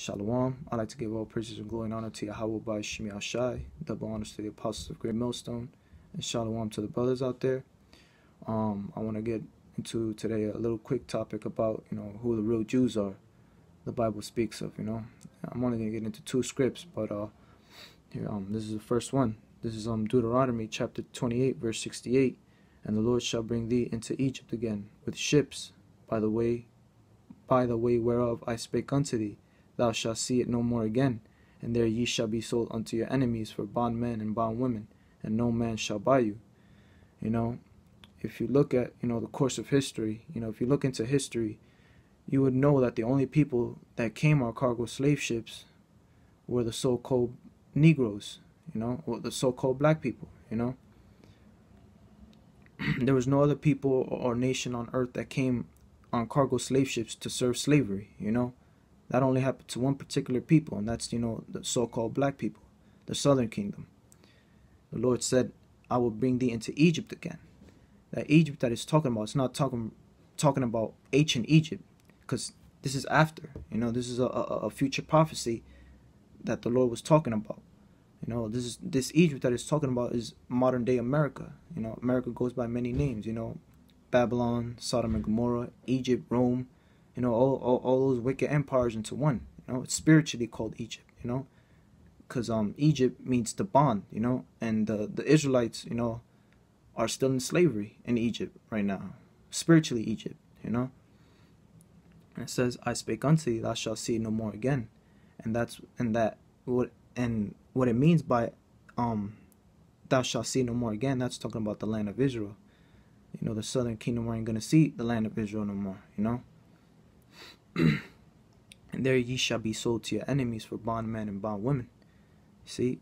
Shalom. I'd like to give all praises and glory and honor to Yahweh by Shemi Ashai, double honors to the apostles of Great Millstone, and shalom to the brothers out there. I want to get into today a little quick topic about, who the real Jews are. The Bible speaks of, I'm only going to get into two scripts, but here, this is the first one. This is Deuteronomy chapter 28, verse 68. And the Lord shall bring thee into Egypt again with ships by the way whereof I spake unto thee. Thou shalt see it no more again, and there ye shall be sold unto your enemies for bondmen and bondwomen, and no man shall buy you. If you look at, the course of history, if you look into history, you would know that the only people that came on cargo slave ships were the so-called Negroes, or the so-called black people, There was no other people or nation on earth that came on cargo slave ships to serve slavery, That only happened to one particular people, and that's, the so-called black people, the southern kingdom. The Lord said, I will bring thee into Egypt again. That Egypt that he's talking about, it's not talking about ancient Egypt, because this is after, this is a future prophecy that the Lord was talking about. This Egypt that he's talking about is modern day America. America goes by many names, Babylon, Sodom and Gomorrah, Egypt, Rome, all those wicked empires into one. It's spiritually called Egypt, because Egypt means the bond, and the Israelites, are still in slavery in Egypt right now, spiritually Egypt, And it says, I spake unto thee, thou shalt see it no more again, what it means by thou shalt see no more again, that's talking about the land of Israel. The southern kingdom ain't gonna see the land of Israel no more, And there ye shall be sold to your enemies for bondmen and bondwomen. See,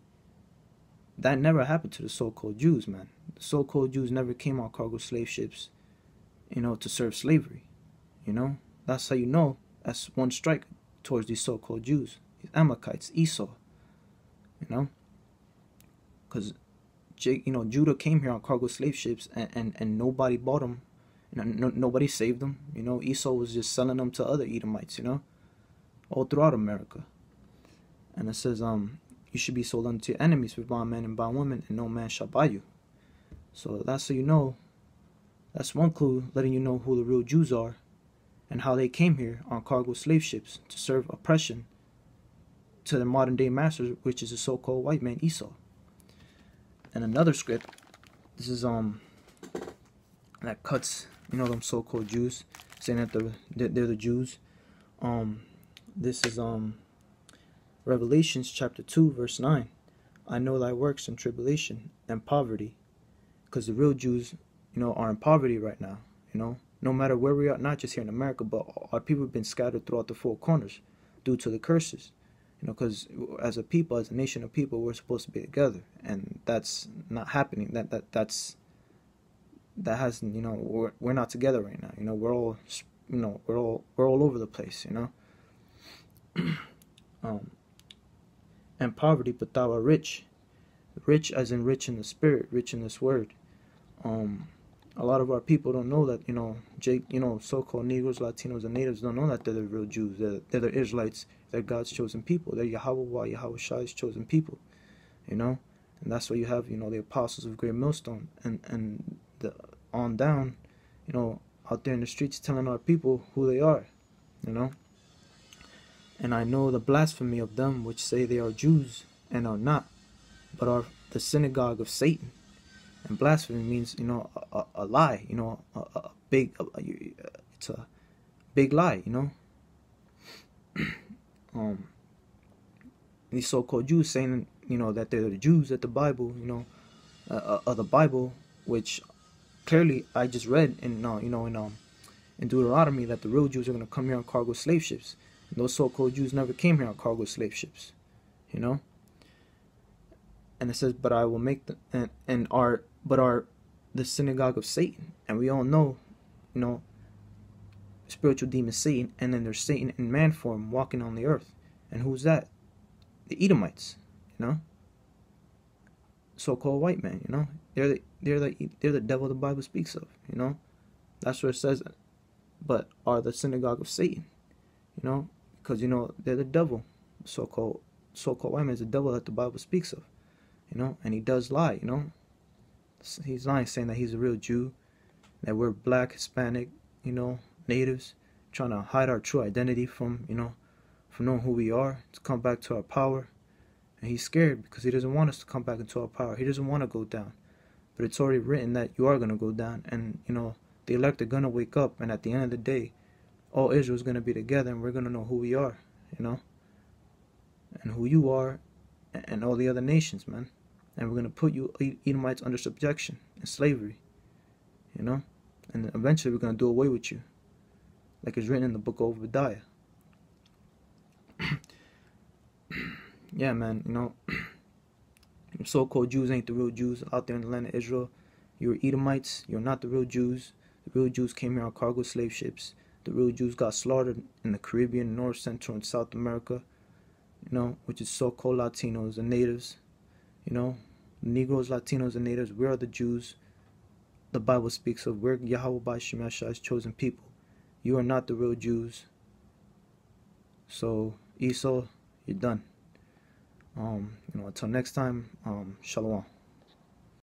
that never happened to the so-called Jews, man. The so-called Jews never came on cargo slave ships, to serve slavery. That's how you know that's one strike towards these so-called Jews, these Amalekites, Esau. Because Judah came here on cargo slave ships, and nobody bought them. Nobody saved them. Esau was just selling them to other Edomites, all throughout America. And it says, you should be sold unto your enemies for bondmen and bondwomen, and no man shall buy you. So that's so that's one clue letting you know who the real Jews are and how they came here on cargo slave ships to serve oppression to their modern day masters, which is the so-called white man Esau. And another script, this is that cuts them so-called Jews, saying that they're the Jews. This is Revelations chapter 2 verse 9. I know thy works and tribulation and poverty, because the real Jews are in poverty right now. No matter where we are, not just here in America, but our people have been scattered throughout the four corners due to the curses. Because as a people, as a nation of people, we're supposed to be together, and that's not happening. That hasn't. We're not together right now. We're all, we're all over the place. And poverty, but thou art rich, rich as in rich in the spirit, rich in this word. A lot of our people don't know that. So-called Negroes, Latinos, and natives don't know that they're the real Jews. They're the Israelites. They're God's chosen people. They're Yahweh Shai's chosen people, And that's why you have, the apostles of Great Millstone and on down, out there in the streets telling our people who they are, And I know the blasphemy of them which say they are Jews and are not, but are the synagogue of Satan. And blasphemy means, a lie, it's a big lie, These so-called Jews saying, that they're the Jews that the Bible, of the Bible, which clearly I just read in Deuteronomy that the real Jews are going to come here on cargo slave ships. And those so-called Jews never came here on cargo slave ships, And it says, but I will make are the synagogue of Satan. And we all know, spiritual demon Satan, and then there's Satan in man form walking on the earth. And who's that? The Edomites, so-called white man, they're the devil the Bible speaks of, That's what it says. But are the synagogue of Satan, because you know they're the devil. So-called white man is the devil that the Bible speaks of, you know, and he does lie, you know. He's lying, saying that he's a real Jew, that we're black, Hispanic, you know, natives, trying to hide our true identity from, you know, from knowing who we are, to come back to our power. And he's scared because he doesn't want us to come back into our power. He doesn't want to go down. But it's already written that you are going to go down. And, you know, the elect are going to wake up. And at the end of the day, all Israel is going to be together. And we're going to know who we are, you know. And who you are. And all the other nations, man. And we're going to put you Edomites under subjection and slavery, you know. And eventually we're going to do away with you. Like it's written in the book of Obadiah. Yeah, man, you know, so-called Jews ain't the real Jews out there in the land of Israel. You're Edomites. You're not the real Jews. The real Jews came here on cargo slave ships. The real Jews got slaughtered in the Caribbean, North, Central, and South America, you know, which is so-called Latinos and natives, you know, Negroes, Latinos, and natives. We are the Jews the Bible speaks of. We're Yahweh by Shem Yahshua's chosen people. You are not the real Jews. So, Esau, you're done. You know, until next time, Shalom.